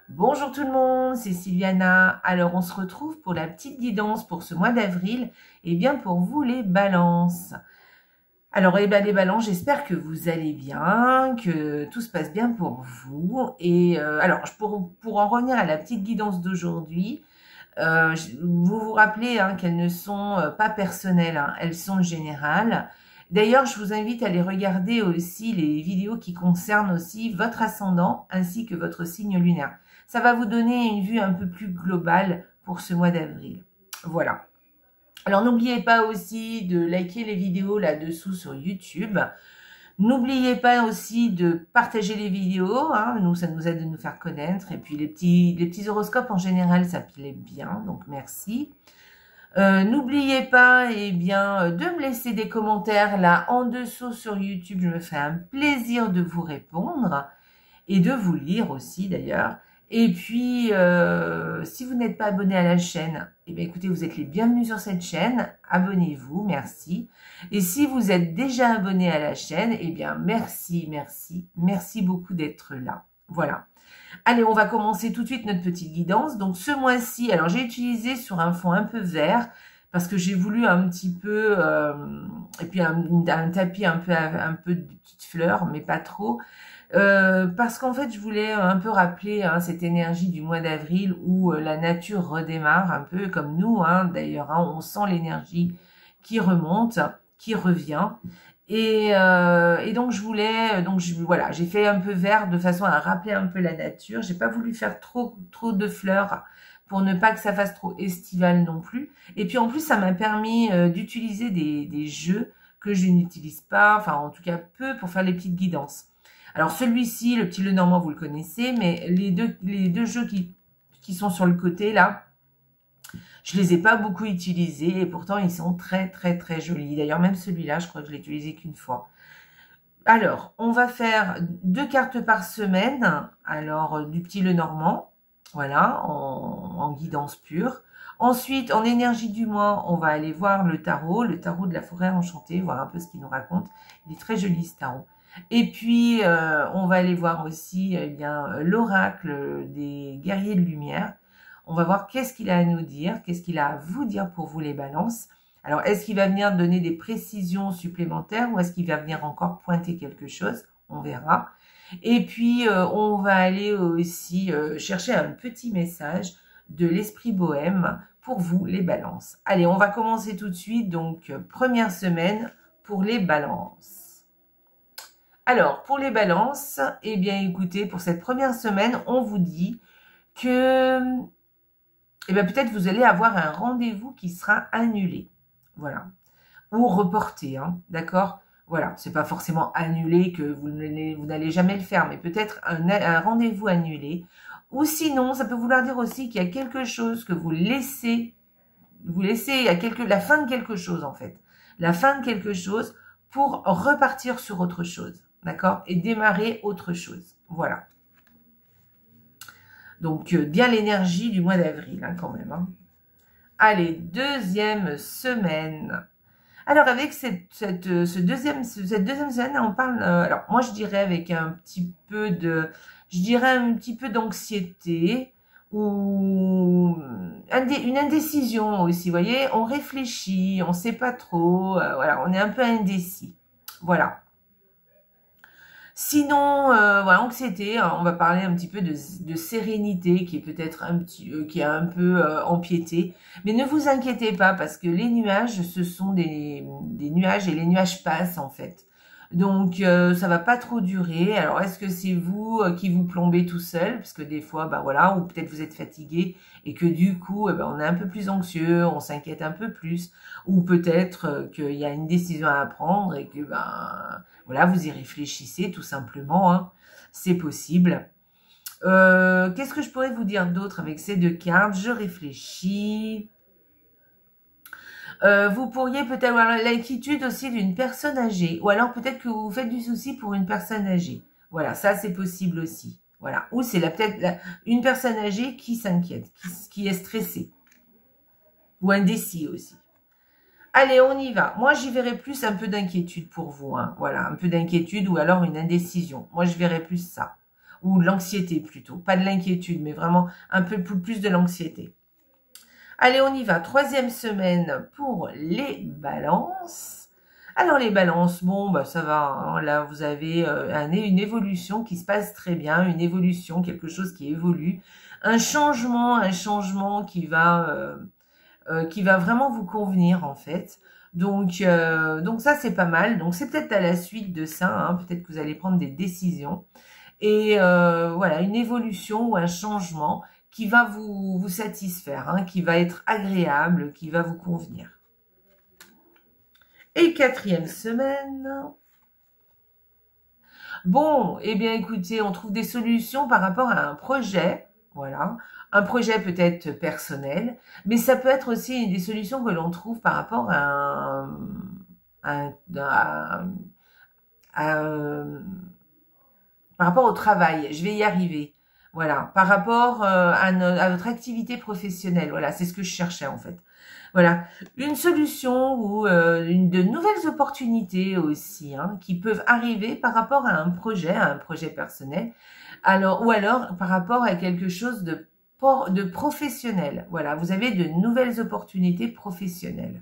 Bonjour tout le monde, c'est Sylviana. Alors on se retrouve pour la petite guidance pour ce mois d'avril et bien pour vous les balances. Alors les balances, j'espère que vous allez bien, que tout se passe bien pour vous. Et alors pour en revenir à la petite guidance d'aujourd'hui, vous vous rappelez qu'elles ne sont pas personnelles, elles sont générales. D'ailleurs, je vous invite à aller regarder aussi les vidéos qui concernent aussi votre ascendant ainsi que votre signe lunaire. Ça va vous donner une vue un peu plus globale pour ce mois d'avril. Voilà. Alors, n'oubliez pas aussi de liker les vidéos là-dessous sur YouTube. N'oubliez pas aussi de partager les vidéos, nous, ça nous aide de nous faire connaître. Et puis, les petits horoscopes, en général, ça plaît bien, donc merci. N'oubliez pas de me laisser des commentaires là en dessous sur YouTube. Je me fais un plaisir de vous répondre et de vous lire aussi d'ailleurs. Et puis, si vous n'êtes pas abonné à la chaîne, écoutez, vous êtes les bienvenus sur cette chaîne. Abonnez-vous, merci. Et si vous êtes déjà abonné à la chaîne, merci beaucoup d'être là. Voilà. Allez, on va commencer tout de suite notre petite guidance. Donc, ce mois-ci, alors j'ai utilisé sur un fond un peu vert parce que j'ai voulu un petit peu, et puis un tapis un peu de petites fleurs, mais pas trop. Parce qu'en fait, je voulais un peu rappeler cette énergie du mois d'avril où la nature redémarre un peu comme nous, d'ailleurs, on sent l'énergie qui remonte, qui revient. Et donc voilà, j'ai fait un peu vert de façon à rappeler un peu la nature. J'ai pas voulu faire trop de fleurs pour ne pas que ça fasse trop estival non plus. Et puis en plus, ça m'a permis d'utiliser des jeux que je n'utilise pas, enfin en tout cas peu, pour faire les petites guidances. Alors celui-ci, le petit Lenormand, vous le connaissez, mais les deux jeux qui sont sur le côté là, je les ai pas beaucoup utilisés et pourtant ils sont très jolis. D'ailleurs même celui-là, je crois que je l'ai utilisé qu'une fois. Alors, on va faire 2 cartes par semaine. Alors du petit Lenormand, voilà, en guidance pure. Ensuite, en énergie du mois, on va aller voir le tarot de la forêt enchantée, voir un peu ce qu'il nous raconte. Il est très joli ce tarot. Et puis, on va aller voir aussi l'oracle des guerriers de lumière. On va voir qu'est-ce qu'il a à nous dire, qu'est-ce qu'il a à vous dire pour vous les balances. Alors, est-ce qu'il va venir donner des précisions supplémentaires ou est-ce qu'il va venir encore pointer quelque chose? On verra. Et puis, on va aller aussi chercher un petit message de l'esprit bohème pour vous les balances. Allez, on va commencer tout de suite. Donc, première semaine pour les balances. Alors, pour les balances, écoutez, pour cette première semaine, on vous dit que peut-être vous allez avoir un rendez-vous qui sera annulé. Voilà. Ou reporté, d'accord? Voilà, c'est pas forcément annulé que vous n'allez jamais le faire, mais peut-être un rendez-vous annulé. Ou sinon, ça peut vouloir dire aussi qu'il y a quelque chose que vous laissez, il y a la fin de quelque chose en fait. La fin de quelque chose pour repartir sur autre chose. D'accord? Et démarrer autre chose. Voilà. Donc, bien l'énergie du mois d'avril, quand même. Allez, deuxième semaine. Alors, avec cette deuxième semaine, on parle... alors, moi, je dirais avec un petit peu d'anxiété ou une indécision aussi, vous voyez. On réfléchit, on ne sait pas trop. Voilà, on est un peu indécis. Voilà. Sinon, voilà, anxiété, on va parler un petit peu de sérénité qui est peut-être qui a un peu empiété. Mais ne vous inquiétez pas parce que les nuages, ce sont des nuages et les nuages passent en fait. Donc, ça va pas trop durer. Alors, est-ce que c'est vous qui vous plombez tout seul? Parce que des fois, voilà, ou peut-être vous êtes fatigué et que du coup, on est un peu plus anxieux, on s'inquiète un peu plus. Ou peut-être qu'il y a une décision à prendre et que, voilà, vous y réfléchissez tout simplement. C'est possible. Qu'est-ce que je pourrais vous dire d'autre avec ces 2 cartes? Je réfléchis. Vous pourriez peut-être avoir l'inquiétude aussi d'une personne âgée. Ou alors peut-être que vous faites du souci pour une personne âgée. Voilà, ça c'est possible aussi. Voilà. Ou c'est peut-être une personne âgée qui s'inquiète, qui est stressée. Ou indécis aussi. Allez, on y va. Moi, j'y verrais plus un peu d'inquiétude pour vous. Voilà, un peu d'inquiétude ou alors une indécision. Moi, je verrais plus ça. ou l'anxiété plutôt. Pas de l'inquiétude, mais vraiment un peu plus de l'anxiété. Allez, on y va. 3e semaine pour les balances. Alors, les balances, bon, bah, ça va. Hein. Là, vous avez une évolution qui se passe très bien. Une évolution, quelque chose qui évolue. Un changement qui va vraiment vous convenir, en fait. Donc ça, c'est pas mal. Donc, c'est peut-être à la suite de ça. Hein. Peut-être que vous allez prendre des décisions. Et voilà, une évolution ou un changement qui va vous satisfaire, hein, qui va être agréable, qui va vous convenir. Et 4e semaine. Bon, eh bien écoutez, on trouve des solutions par rapport à un projet, voilà. Un projet peut-être personnel, mais ça peut être aussi des solutions que l'on trouve par rapport à par rapport au travail. Je vais y arriver. Voilà, par rapport à notre activité professionnelle. Voilà, c'est ce que je cherchais en fait. Voilà, une solution ou de nouvelles opportunités aussi, hein, qui peuvent arriver par rapport à un projet personnel, ou alors par rapport à quelque chose de professionnel. Voilà, vous avez de nouvelles opportunités professionnelles.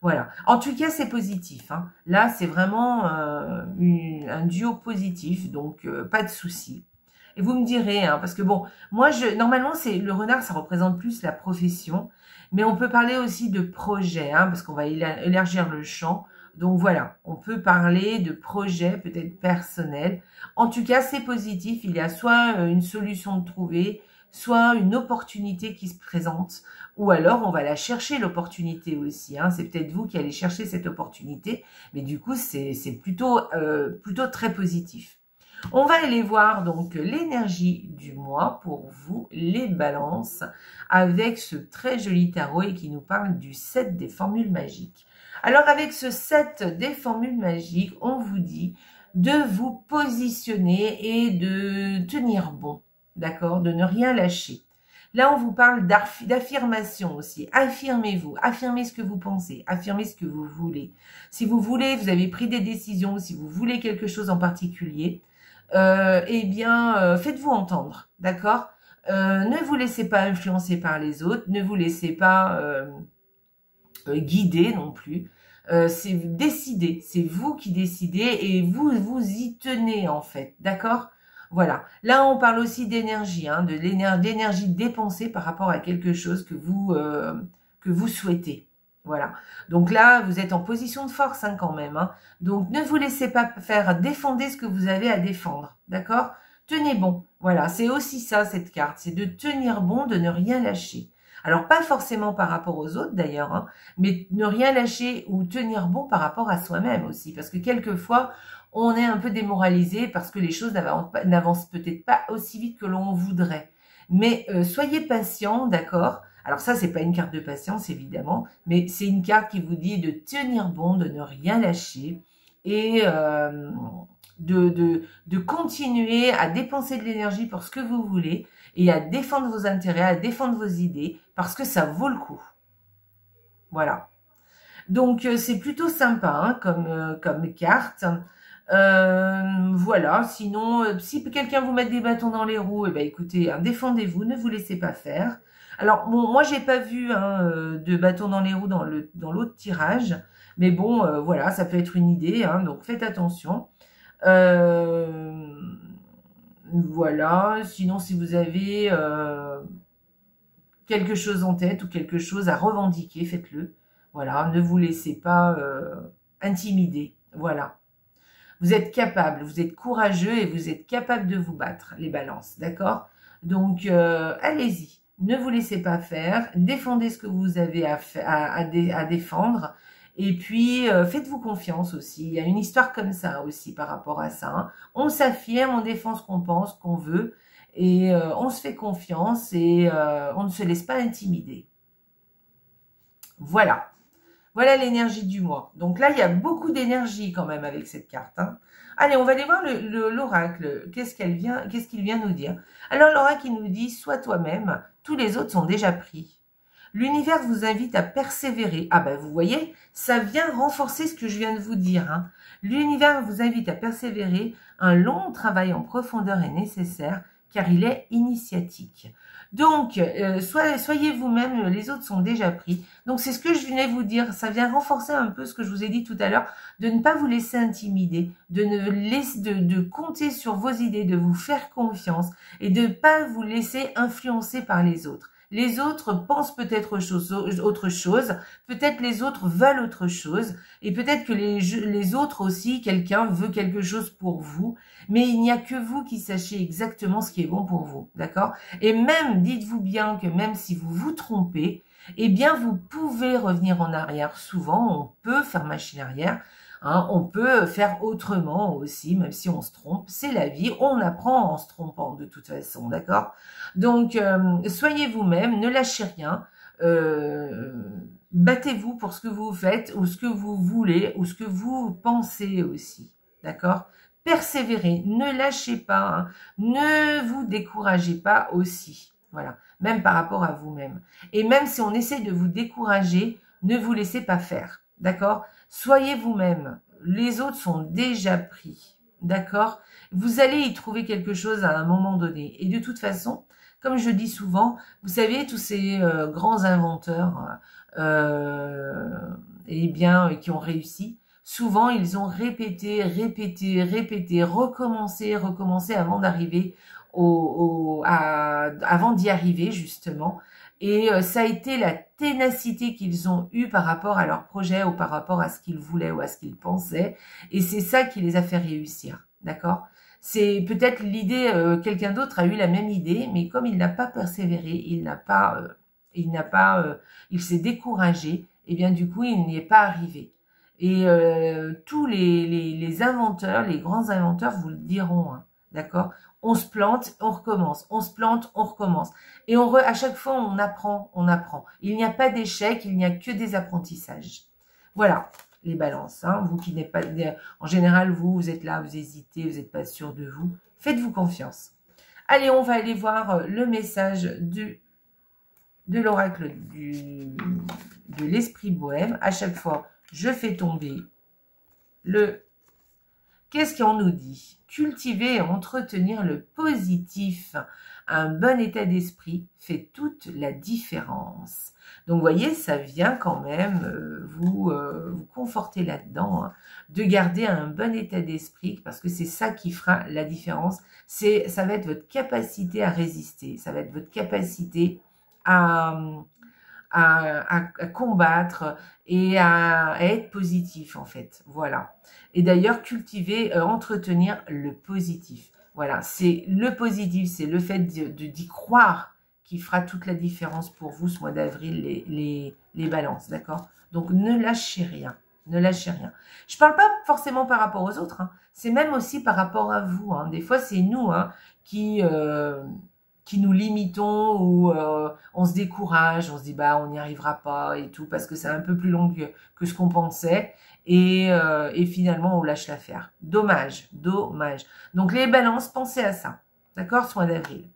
Voilà. En tout cas, c'est positif. Hein. Là, c'est vraiment un duo positif, donc pas de souci. Et vous me direz, hein, parce que bon, moi, normalement, le renard, ça représente plus la profession, mais on peut parler aussi de projet, hein, parce qu'on va élargir le champ. Donc voilà, on peut parler de projet peut-être personnel. En tout cas, c'est positif. Il y a soit une solution de trouver, soit une opportunité qui se présente, ou alors on va la chercher l'opportunité aussi. Hein. C'est peut-être vous qui allez chercher cette opportunité, mais du coup, c'est plutôt très positif. On va aller voir donc l'énergie du mois pour vous, les balances, avec ce très joli tarot et qui nous parle du 7 des formules magiques. Alors avec ce 7 des formules magiques, on vous dit de vous positionner et de tenir bon, d'accord, de ne rien lâcher. Là, on vous parle d'affirmation aussi. Affirmez-vous, affirmez ce que vous pensez, affirmez ce que vous voulez. Si vous voulez, vous avez pris des décisions, si vous voulez quelque chose en particulier, eh bien, faites-vous entendre, d'accord? Ne vous laissez pas influencer par les autres, ne vous laissez pas guider non plus. C'est décider, c'est vous qui décidez et vous y tenez en fait, d'accord? Voilà. Là, on parle aussi d'énergie, hein, d'énergie dépensée par rapport à quelque chose que vous souhaitez. Voilà. Donc là, vous êtes en position de force hein, quand même. Hein. Donc, ne vous laissez pas faire, défendez ce que vous avez à défendre. D'accord? Tenez bon. Voilà, c'est aussi ça, cette carte. C'est de tenir bon, de ne rien lâcher. Alors, pas forcément par rapport aux autres d'ailleurs, hein, mais ne rien lâcher ou tenir bon par rapport à soi-même aussi. Parce que quelquefois, on est un peu démoralisé parce que les choses n'avancent peut-être pas aussi vite que l'on voudrait. Mais soyez patient, d'accord? Alors ça, c'est pas une carte de patience, évidemment, mais c'est une carte qui vous dit de tenir bon, de ne rien lâcher et de continuer à dépenser de l'énergie pour ce que vous voulez et à défendre vos intérêts, à défendre vos idées, parce que ça vaut le coup. Voilà. Donc, c'est plutôt sympa hein, comme carte. Voilà, sinon, si quelqu'un vous met des bâtons dans les roues, eh ben, écoutez, hein, défendez-vous, ne vous laissez pas faire. Alors, bon, moi, j'ai pas vu hein, de bâtons dans les roues dans l'autre tirage, mais bon, voilà, ça peut être une idée, hein, donc faites attention. Voilà, sinon, si vous avez quelque chose en tête ou quelque chose à revendiquer, faites-le. Voilà, ne vous laissez pas intimider, voilà. Vous êtes capable, vous êtes courageux et vous êtes capable de vous battre, les balances, d'accord? Donc, allez-y, ne vous laissez pas faire, défendez ce que vous avez à défendre, et puis faites-vous confiance aussi. Il y a une histoire comme ça aussi par rapport à ça. Hein. On s'affirme, on défend ce qu'on pense, qu'on veut, et on se fait confiance et on ne se laisse pas intimider. Voilà. Voilà l'énergie du mois. Donc là, il y a beaucoup d'énergie quand même avec cette carte. Hein. Allez, on va aller voir l'oracle. Qu'est-ce qu'il vient nous dire? Alors, l'oracle, il nous dit, sois toi-même, tous les autres sont déjà pris. L'univers vous invite à persévérer. Ah ben, vous voyez, ça vient renforcer ce que je viens de vous dire. Hein. L'univers vous invite à persévérer, Un long travail en profondeur est nécessaire car il est initiatique. Donc, soyez vous-même, les autres sont déjà pris. Donc, c'est ce que je venais vous dire. Ça vient renforcer un peu ce que je vous ai dit tout à l'heure, de ne pas vous laisser intimider, de compter sur vos idées, de vous faire confiance et de ne pas vous laisser influencer par les autres. Les autres pensent peut-être autre chose, peut-être les autres veulent autre chose, et peut-être que les autres aussi, quelqu'un veut quelque chose pour vous, mais il n'y a que vous qui sachiez exactement ce qui est bon pour vous, d'accord? Et même, dites-vous bien que même si vous vous trompez, eh bien, vous pouvez revenir en arrière. Souvent, on peut faire machine arrière, hein, on peut faire autrement aussi, même si on se trompe. C'est la vie, on apprend en se trompant de toute façon, d'accord? Donc, soyez vous-même, ne lâchez rien. Battez-vous pour ce que vous faites ou ce que vous voulez ou ce que vous pensez aussi, d'accord? Persévérez, ne lâchez pas, hein, ne vous découragez pas aussi, voilà, même par rapport à vous-même. Et même si on essaie de vous décourager, ne vous laissez pas faire, d'accord? Soyez vous-même, les autres sont déjà pris, d'accord? Vous allez y trouver quelque chose à un moment donné. Et de toute façon, comme je dis souvent, vous savez, tous ces grands inventeurs qui ont réussi, souvent ils ont répété, recommencé avant d'arriver avant d'y arriver justement. Et ça a été la ténacité qu'ils ont eue par rapport à leur projet ou par rapport à ce qu'ils voulaient ou à ce qu'ils pensaient. Et c'est ça qui les a fait réussir, d'accord? C'est peut-être l'idée, quelqu'un d'autre a eu la même idée, mais comme il n'a pas persévéré, il s'est découragé, et bien du coup, il n'y est pas arrivé. Et tous les inventeurs, les grands inventeurs vous le diront, hein, d'accord? On se plante, on recommence. On se plante, on recommence. Et à chaque fois, on apprend, on apprend. Il n'y a pas d'échec, il n'y a que des apprentissages. Voilà, les balances. Hein. Vous qui n'êtes pas... En général, vous êtes là, vous hésitez, vous n'êtes pas sûr de vous. Faites-vous confiance. Allez, on va aller voir le message de l'oracle de l'esprit bohème. À chaque fois, je fais tomber le... Qu'est-ce qu'on nous dit? Cultiver et entretenir le positif. Un bon état d'esprit fait toute la différence. Donc, vous voyez, ça vient quand même vous conforter là-dedans, hein, de garder un bon état d'esprit, parce que c'est ça qui fera la différence. Ça va être votre capacité à résister, ça va être votre capacité à combattre et à être positif, en fait. Voilà. Et d'ailleurs, cultiver, entretenir le positif. Voilà, c'est le positif, c'est le fait d'y croire qui fera toute la différence pour vous ce mois d'avril, les balances, d'accord? Donc, ne lâchez rien, ne lâchez rien. Je ne parle pas forcément par rapport aux autres, hein, c'est même aussi par rapport à vous. Hein. Des fois, c'est nous qui nous limitons ou on se décourage, on se dit bah on n'y arrivera pas et tout parce que c'est un peu plus long que ce qu'on pensait et finalement on lâche l'affaire. Dommage, dommage. Donc les balances, pensez à ça, d'accord, ce mois d'avril.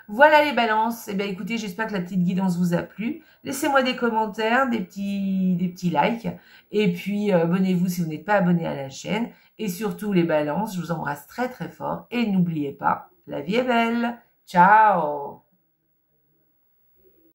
Voilà les balances. Eh bien écoutez, j'espère que la petite guidance vous a plu. Laissez-moi des commentaires, des petits likes et puis abonnez-vous si vous n'êtes pas abonné à la chaîne et surtout les balances, je vous embrasse très très fort et n'oubliez pas, la vie est belle. Ciao!